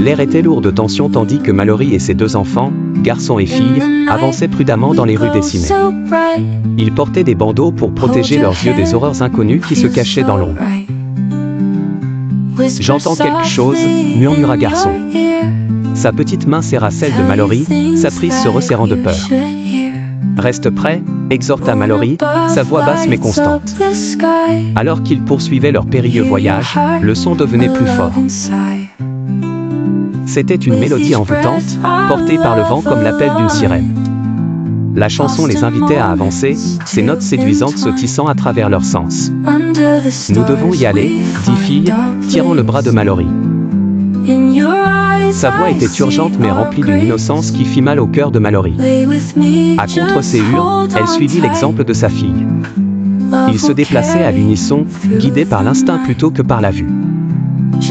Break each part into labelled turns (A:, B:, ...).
A: L'air était lourd de tension tandis que Mallory et ses deux enfants, garçons et filles, avançaient prudemment dans les rues décimées. Ils portaient des bandeaux pour protéger leurs yeux des horreurs inconnues qui se cachaient dans l'ombre. « J'entends quelque chose », murmura garçon. Sa petite main serra celle de Mallory, sa prise se resserrant de peur. « Reste prêt », exhorta Mallory, sa voix basse mais constante. Alors qu'ils poursuivaient leur périlleux voyage, le son devenait plus fort. C'était une mélodie envoûtante, portée par le vent comme l'appel d'une sirène. La chanson les invitait à avancer, ses notes séduisantes se tissant à travers leurs sens. « Nous devons y aller », dit Fille, tirant le bras de Mallory. Sa voix était urgente mais remplie d'une innocence qui fit mal au cœur de Mallory. À contre ses hurles, elle suivit l'exemple de sa fille. Ils se déplaçaient à l'unisson, guidés par l'instinct plutôt que par la vue.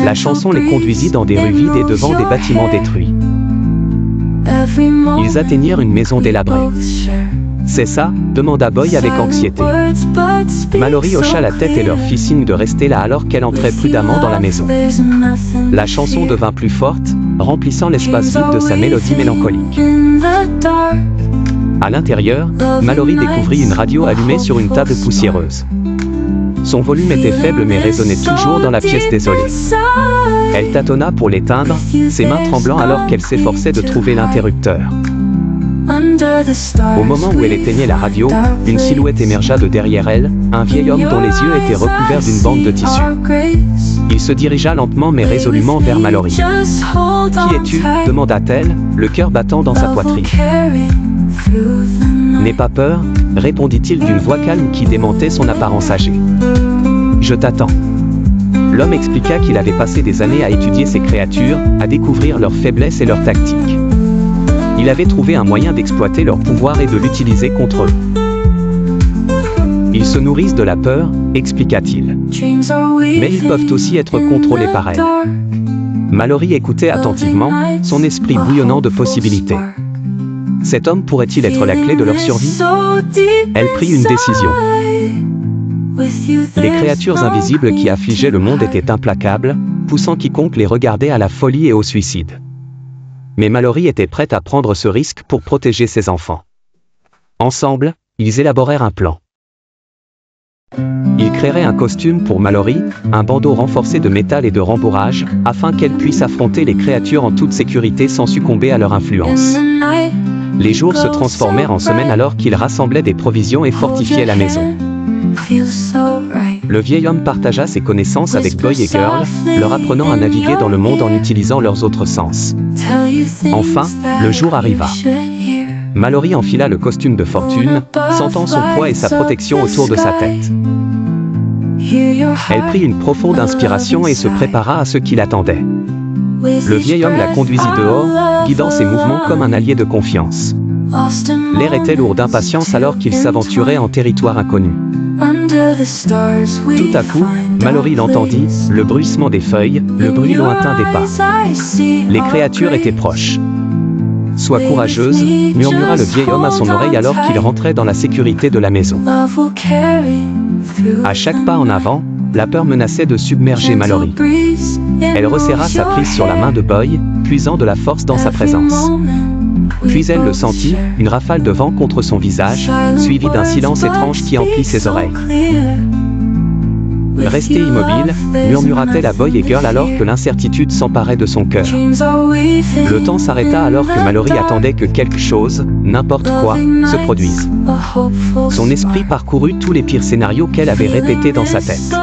A: La chanson les conduisit dans des rues vides et devant des bâtiments détruits. Ils atteignirent une maison délabrée. « C'est ça ?» demanda Boy avec anxiété. Mallory hocha la tête et leur fit signe de rester là alors qu'elle entrait prudemment dans la maison. La chanson devint plus forte, remplissant l'espace vide de sa mélodie mélancolique. À l'intérieur, Mallory découvrit une radio allumée sur une table poussiéreuse. Son volume était faible mais résonnait toujours dans la pièce désolée. Elle tâtonna pour l'éteindre, ses mains tremblant alors qu'elle s'efforçait de trouver l'interrupteur. Au moment où elle éteignait la radio, une silhouette émergea de derrière elle, un vieil homme dont les yeux étaient recouverts d'une bande de tissu. Il se dirigea lentement mais résolument vers Mallory. « Qui es-tu » demanda-t-elle, le cœur battant dans sa poitrine. « N'aie pas peur » répondit-il d'une voix calme qui démentait son apparence âgée. « Je t'attends. » L'homme expliqua qu'il avait passé des années à étudier ces créatures, à découvrir leurs faiblesses et leurs tactiques. Il avait trouvé un moyen d'exploiter leur pouvoir et de l'utiliser contre eux. Ils se nourrissent de la peur, expliqua-t-il. Mais ils peuvent aussi être contrôlés par elle. Mallory écoutait attentivement, son esprit bouillonnant de possibilités. Cet homme pourrait-il être la clé de leur survie? Elle prit une décision. Les créatures invisibles qui affligeaient le monde étaient implacables, poussant quiconque les regardait à la folie et au suicide. Mais Mallory était prête à prendre ce risque pour protéger ses enfants. Ensemble, ils élaborèrent un plan. Ils créeraient un costume pour Mallory, un bandeau renforcé de métal et de rembourrage, afin qu'elle puisse affronter les créatures en toute sécurité sans succomber à leur influence. Les jours se transformèrent en semaines alors qu'ils rassemblaient des provisions et fortifiaient la maison. Le vieil homme partagea ses connaissances avec Boy et Girl, leur apprenant à naviguer dans le monde en utilisant leurs autres sens. Enfin, le jour arriva. Mallory enfila le costume de fortune, sentant son poids et sa protection autour de sa tête. Elle prit une profonde inspiration et se prépara à ce qui l'attendait. Le vieil homme la conduisit dehors, guidant ses mouvements comme un allié de confiance. L'air était lourd d'impatience alors qu'il s'aventurait en territoire inconnu. Tout à coup, Mallory l'entendit, le bruissement des feuilles, le bruit lointain des pas. Les créatures étaient proches. « Sois courageuse », murmura le vieil homme à son oreille alors qu'il rentrait dans la sécurité de la maison. À chaque pas en avant, la peur menaçait de submerger Mallory. Elle resserra sa prise sur la main de Boy, puisant de la force dans sa présence. Puis elle le sentit, une rafale de vent contre son visage, suivie d'un silence étrange qui emplit ses oreilles. Restez immobile, murmura-t-elle à Boy et Girl alors que l'incertitude s'emparait de son cœur. Le temps s'arrêta alors que Mallory attendait que quelque chose, n'importe quoi, se produise. Son esprit parcourut tous les pires scénarios qu'elle avait répétés dans sa tête.